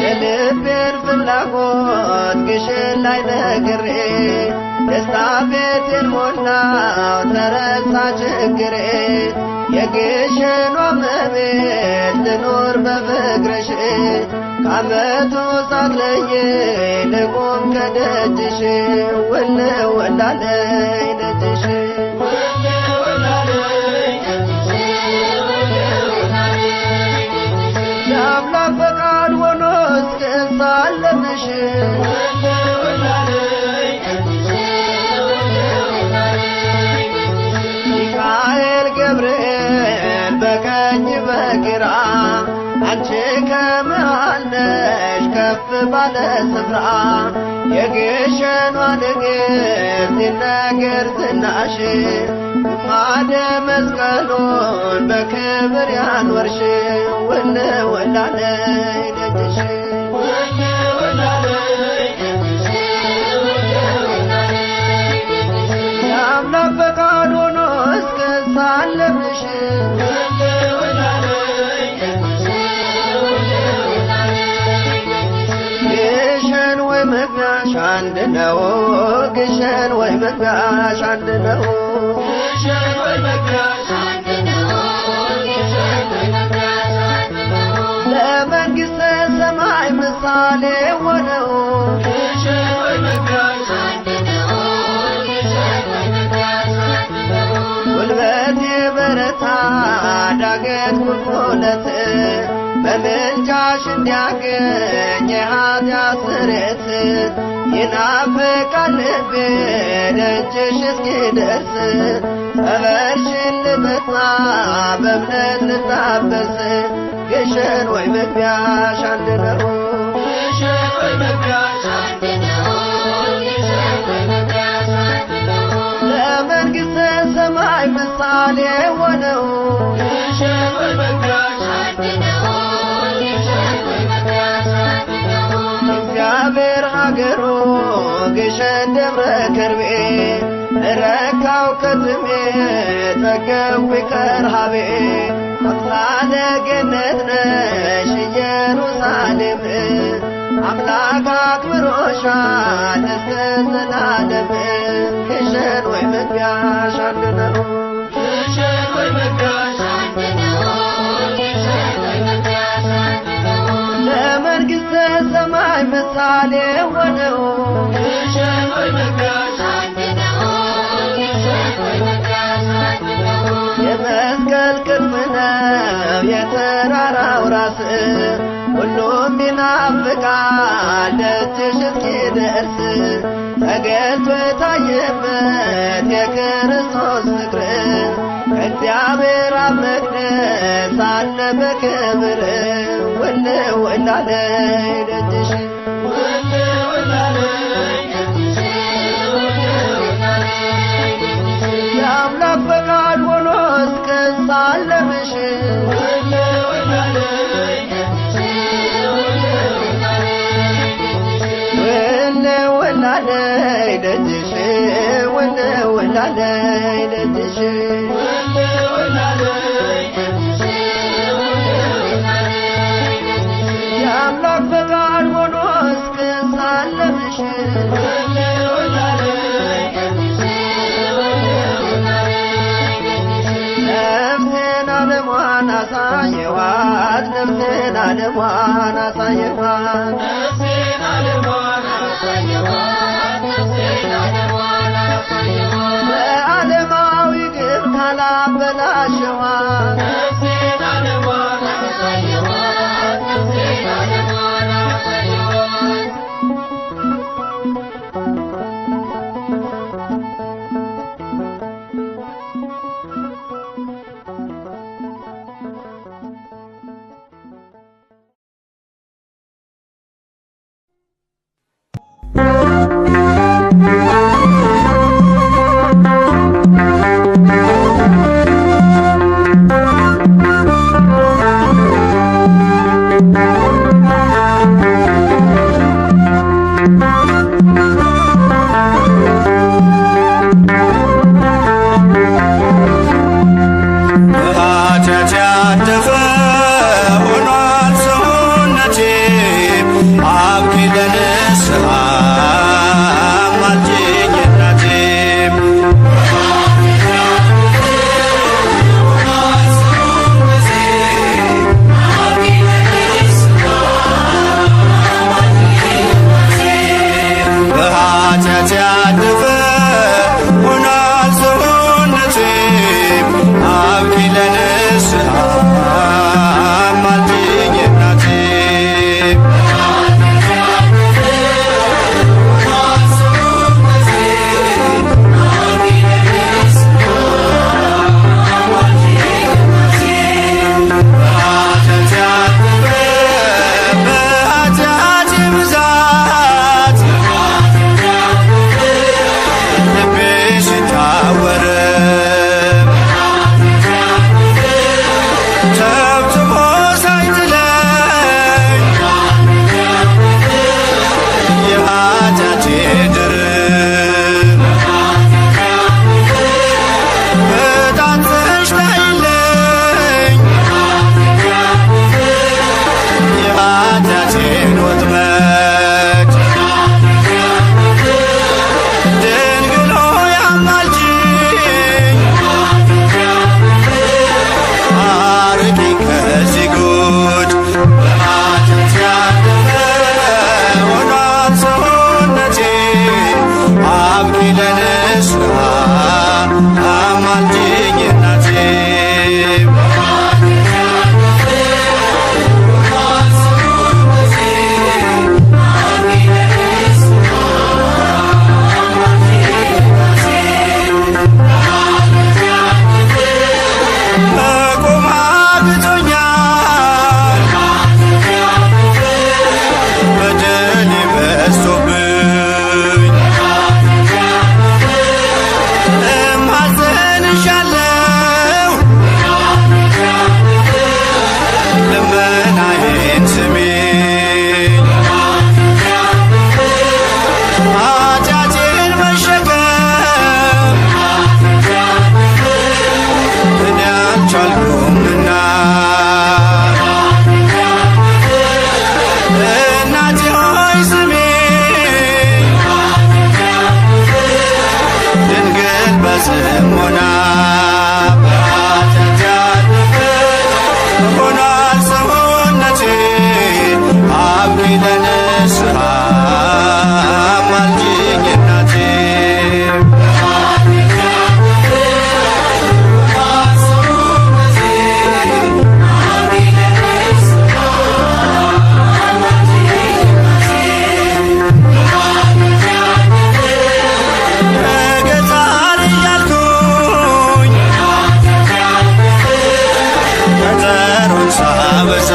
S3: የልቤን ፍላጎት ግሽን ላይ ነግሬ ደስታ ቤቴን ሞላው ተረሳ ችግሬ የግሸኗ እመቤት ልኖር በፍቅርሽ ከዓመቱ ሳትለይ ልቁም ከደጅሽ ውል ወላለይ ደጅሽ የአምላክ ፈቃድ ሆኖ እስክሳለምሽ ሚካኤል ገብርኤል በቀኝ በግራ አንቺ ከመሃል ነሽ ከፍ ባለ ስፍራ የግሸኗ ንግሥት ይነገር ዝናሽ ግማደ መስቀሉን በክብር ያኖርሽ ውል ወላለይ ደጅሽ የአምላክ ፈቃድ ሆኖ እስክሳለምሽ ግሸን ወይ መግቢያሽ አንድ ነው ግሸን ወይ መግቢያሽ አንድ ነው ለመንግሥተ ሰማይ ምሳሌ ሆነው ጉልበቴ በረታ ዳገት ቁልቁለት በምልጃሽ እንዲያገኝ የኃጢአት ስርየት ይናፍቃል ልቤ ደጅሽ እስኪደርስ ጸበልሽን ልጠጣ በእምነት ልታበስ ግሸን ወይ መግቢያሽ አንድ ነው ለመንግሥተ ሰማይ ምሳሌ ሆነው እግዚአብሔር ሀገሩ ግሸን ደብረ ከርቤ ረካው ከትሜ ጠገብኩ ከረሃቤ አምሳለ ገነት ነሽ ኢየሩሳሌም አምላክ አክብሮሻል እስከ ዘላለም ግሸን ወይ መግቢያሽ አንድ ነው ለመንግሥተ ሰማይ ምሳሌ ሆነው የመስቀል ቅርብ ነው የተራራው ራስ ሁሉም ይናፍቃል ደጅሽ እስኪደርስ ተገልጦ የታየበት የክርስቶስ ፍቅር ከእግዚአብሔር አብ መቅደስ አለ በክብር ውል ወላለይ ደጅሽ የአምላክ ፈቃድ ሆኖ እስክሳለምሽ ውል ወላለይ ደጅሽ ውል ወላለይ ደጅሽ የአምላክ ፈቃድ ሆኖ እስክሳለምሽ ነፍሴን ዓለሟን አሳየኋት ነፍሴን ዓለሟን አሳየኋት በዓለማዊ ግብ ካላበላሸኋት በጽሞና በኃጢአት ያለፈ ሆኗል ሰውነቴ አብቂ ለንስሐ አማልጅኝ እናቴ በገጠር እያልኩኝ ቀጠሮን ሳበዛ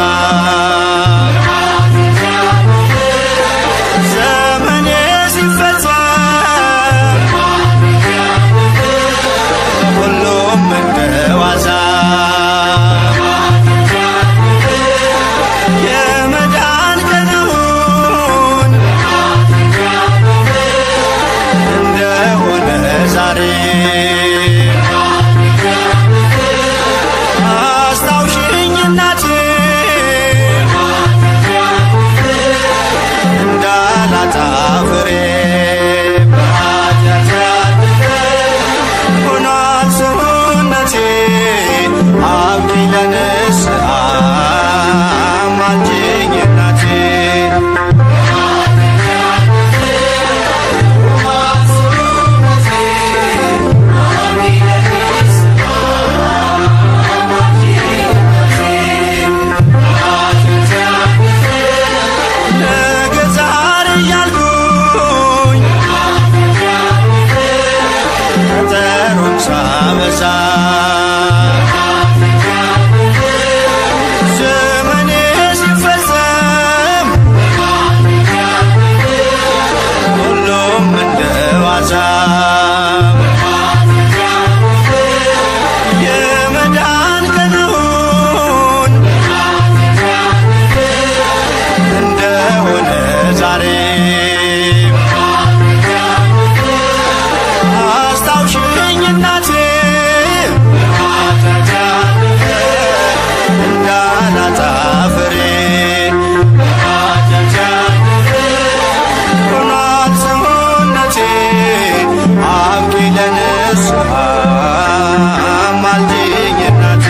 S3: ዘመኔ ሲፈጸም ሁሉም እንደ ዋዛ የመዳን ቀኑን እንደሆነ ዛሬ አስታውሽኝ እናቴ እንዳላጣ ፍሬ በኃጢአት ያለፈ ሆኗል ሰውነቴ አብቂ ለንስሐ አማልጅኝ እናቴ ነገ ዛሬ እያልኩኝ ቀጠሮን ሳበዛ ዘመኔ ሲፈጸም ሁሉም እንደ ዋዛ የመዳን ቀኑን እንደሆነ ዛሬ አስታውሽኝ እናቴ እንዳላጣ ፍሬ ሆኗል ሰውነቴ አብቂ ለንስሐ አማልጅኝ እናቴ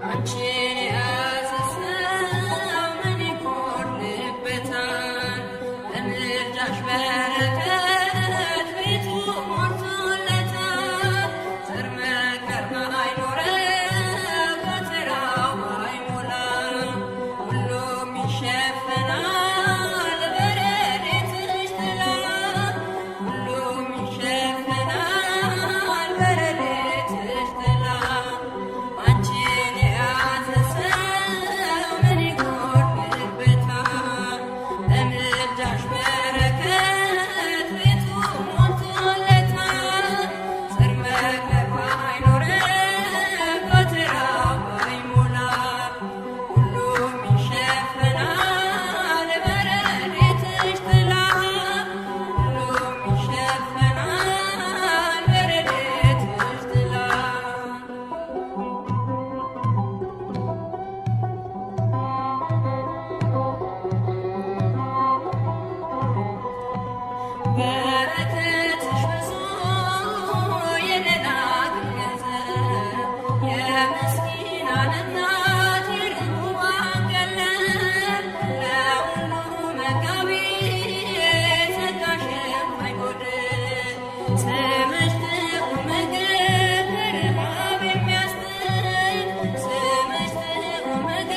S6: አንቺን የያዘ ሰው ምን ይጎድልበታል? በምልጃሽ በረከት ቤቱ ሞልቶለታል። ዘር መከር ባይኖረው ጎተራው ባይሞላም ሁሉም ይሸፈናል በረድኤትሽ ጥላ። ሁሉም ይሸፈናል በረድኤትሽ ጥላ። አንቺን የያዘ ሰው ምን ይጎድልበታል? በምልጃሽ በረከት ቤቱ ሞልቶለታል። ዘር መከር ባይኖረው ጎተራው ባይሞላም ሁሉም ይሸፈናል በረድኤትሽ ጥላ። ሁሉም ይሸፈናል በረድኤትሽ ጥላ። በረከትሽ ብዙ የደናግል ገንዘብ የምስኪናን እናት የርጉማን ቀለብ ለሁሉ መጋቢ ጸጋሽ የማይጎድል ስምሽ ጥዑም ምግብ ከረሃብ የሚያስጥል ስምሽ ጥዑም ምግብ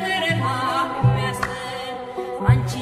S6: ከረሃብ የሚያስጥል አንቺ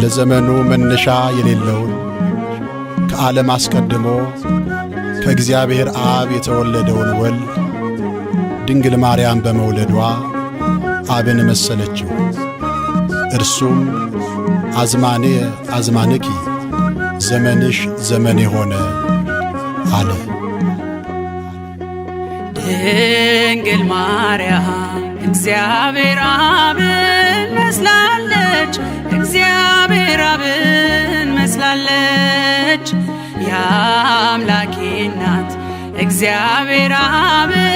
S8: ለዘመኑ መነሻ የሌለውን ከዓለም አስቀድሞ ከእግዚአብሔር አብ የተወለደውን ወልድ ድንግል ማርያም በመውለዷ አብን መሰለችው። እርሱም አዝማኔ አዝማንኪ ዘመንሽ ዘመኔ ሆነ አለ።
S9: ድንግል ማርያም እግዚአብሔር አብን መስላለች፣ እግዚአብሔር አብን መስላለች። የአምላኬ እናት እግዚአብሔር አብን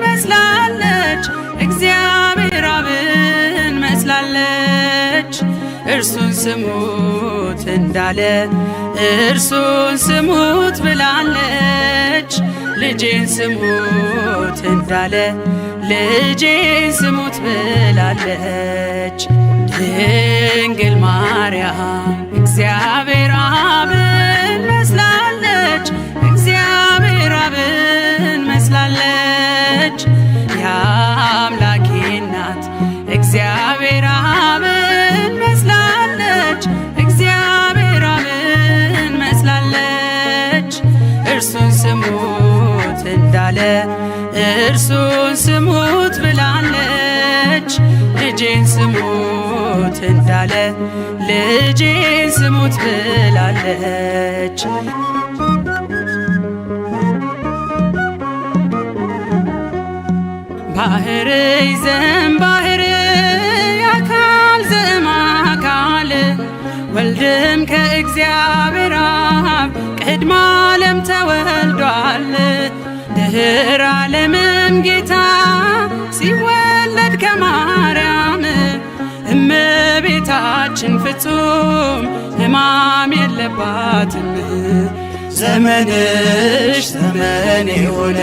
S9: መስላለች፣ እግዚአብሔር አብን መስላለች። እርሱን ስሙት እንዳለ እርሱን ስሙት ብላለች። ልጄን ስሙት እንዳለ ልጄን ስሙት ብላለች። ድንግል ማርያም እግዚአብሔር አብን መስላለች፣ እግዚአብሔር አብን መስላለች። የአምላኬ እናት እግዚአብሔር አብን መስላለች፣ እግዚአብሔር አብን መስላለች። እርሱን ስሙት እንዳለ እርሱን ስሙት ብላለች። ልጄን ስሙት እንዳለ ልጄን ስሙት ብላለች። ባህር ይዘን ባህር አካል ዘእምአካል ወልድም ከእግዚአብሔር አብ ቅድመ ዓለም ተወልዷል። ድኅረ ዓለምም ጌታ ሲወለድ ከማርያም እመቤታችን ፍጹም ሕማም የለባትም። ዘመንሽ ዘመን የሆነ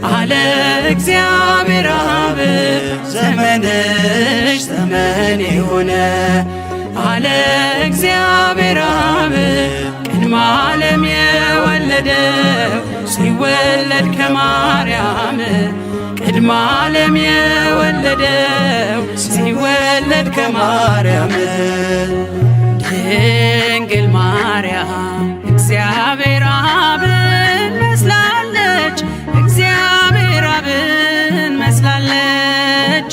S9: አለ እግዚአብሔር አብ ዘመንሽ ዘመን የሆነ አለ እግዚአብሔር አብ ቅድመ ዓለም የወለደው ሲወለድ ከማርያም ቅድመ ዓለም የወለደው ሲወለድ ከማርያም ድንግል ማርያም እግዚአብሔር አብን መስላለች እግዚአብሔር አብን መስላለች።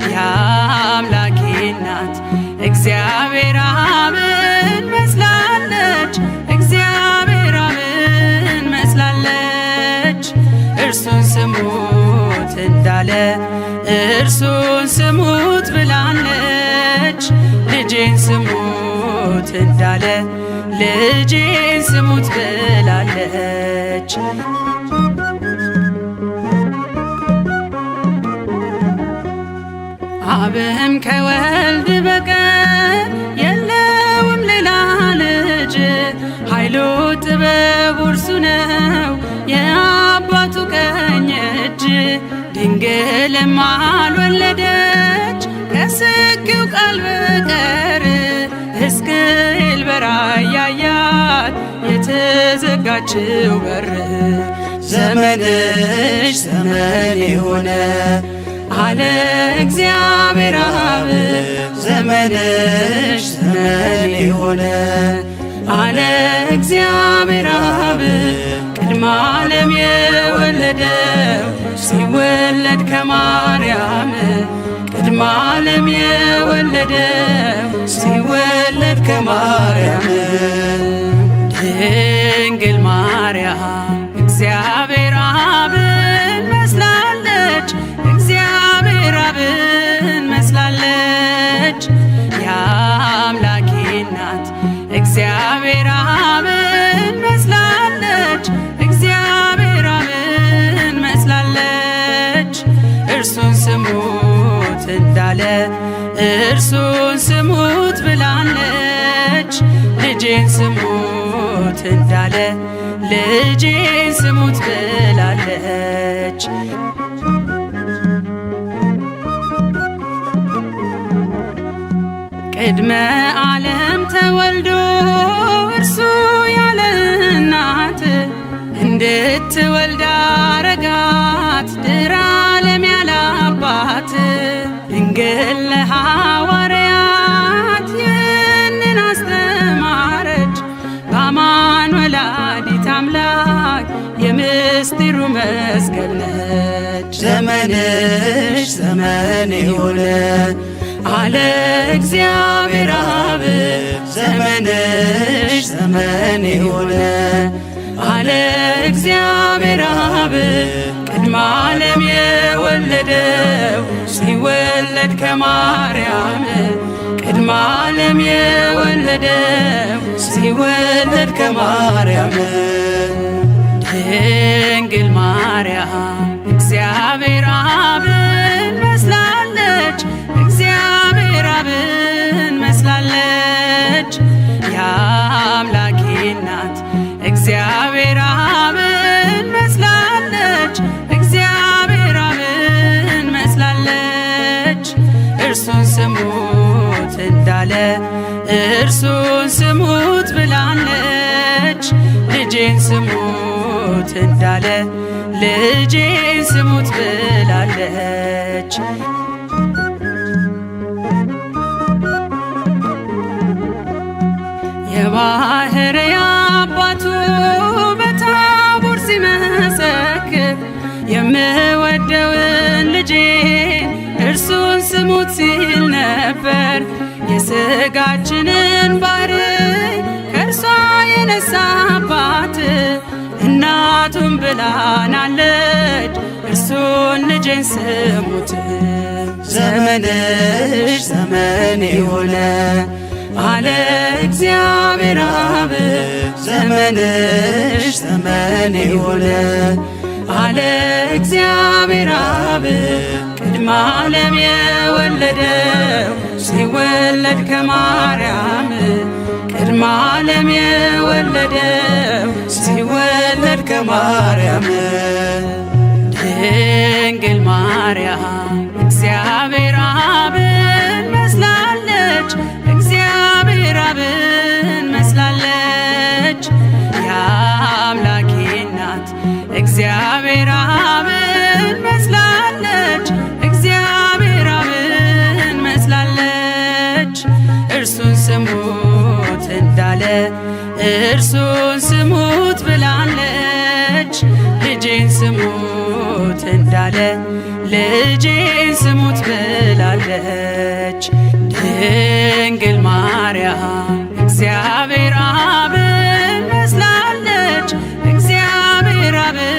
S9: የአምላኬ እናት እግዚአብሔር አብን መስላለች እግዚአብሔር አብን መስላለች። እርሱን ስሙት እንዳለ እርሱን ስሙት ብላለች። ልጄን ስሙት እንዳለ ልጄን ስሙት ብላለች። አብም ከወልድ በቀር የለውም ሌላ ልጅ ኃይሉ ጥበቡ እርሱ ነው የአባቱ ቀኝ እጅ። ድንግልም አልወለደች ከስጊው ቃል በቀር ሕዝቅኤል በራእይ ያያት የተዘጋችው በር። ዘመንሽ ዘመን የሆነ አለ እግዚአብሔር አብ ዘመንሽ ዘመን የሆነ አለ እግዚአብሔር አብ ቅድመ ዓለም የወለደው ሲወለድ ከማርያም ቅድመ ዓለም የወለደው ሲወለድ ከማርያም ድንግል ማርያም እግዚአብሔር አብን መስላለች እግዚአብሔር አብን መስላለች። የአምላኬ እናት እግዚአብሔር አብን መስላለች እግዚአብሔር አብን መስላለች። እርሱን ስሙት እንዳለ እርሱን ስሙት ብላለች። ልጄን ስሙት እንዳለ ልጄን ስሙት ብላለች። ቅድመ ዓለም ተወልዶ እርሱ ያለ እናት እንድትወልድ አረጋት ድኅረ ዓለም ያለ አባት። ድንግል ለሐዋርያት ይህንን አስተማረች በአማን ወላዲተ አምላክ የምስጢሩ መስቀል ነች። ዘመንሽ ዘመን የሆነ አለ እግዚአብሔር አብ ዘመንሽ ዘመን የሆነ አለ እግዚአብሔር አብ ቅድመ ዓለም የወለደው ሲወለድ ከማርያም ቅድመ ዓለም የወለደው ሲወለድ ከማርያም ድንግል ማርያም እግዚአብሔር አብን መስላለች እግዚአብሔር አብን መስላለች። የአምላኬ እናት እግዚአብሔር አብን መስላለች እግዚአብሔር አብን መስላለች። እርሱን ስሙት እንዳለ እርሱን ስሙት ብላለች። ልጄን ስሙት እንዳለ ልጄን ስሙት ብላለች። የባሕርይ አባቱ በታቦር ሲመሰክር የምወደውን ልጄን እርሱን ስሙት ሲል የስጋችንን ባህሪ ከእርሷ የነሳባት እናቱን ብላናለች እርሱን ልጄን ስሙት።
S5: ዘመንሽ ዘመን የሆነ አለ እግዚአብሔር አብ ዘመንሽ ዘመን የሆነ አለ እግዚአብሔር አብ ቅድመ ዓለም የወለደው ሲወለድ ከማርያም ቅድመ ዓለም የወለደው ሲወለድ ከማርያም ድንግል ማርያም እግዚአብሔር አብን መስላለች እግዚአብሔር አብን መስላለች የአምላኬ እናት እግዚአብሔር አብን መስላለች እግዚአብሔር አብን መስላለች እርሱን ስሙት እንዳለ እርሱን ስሙት ብላለች ልጄን ስሙት እንዳለ ልጄን ስሙት ብላለች ድንግል ማርያም እግዚአብሔር አብን መስላለች እግዚአብሔር አብን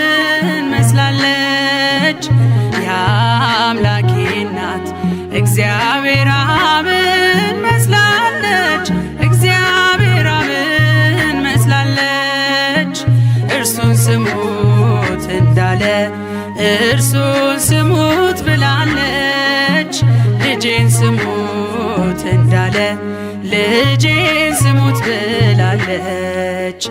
S5: መስላለች የአምላኬ እናት እግዚአብሔር አብን መስላለች እግዚአብሔር አብን መስላለች እርሱን ስሙት እንዳለ እርሱን ስሙት ብላለች ልጄን ስሙት እንዳለ ልጄን ስሙት ብላለች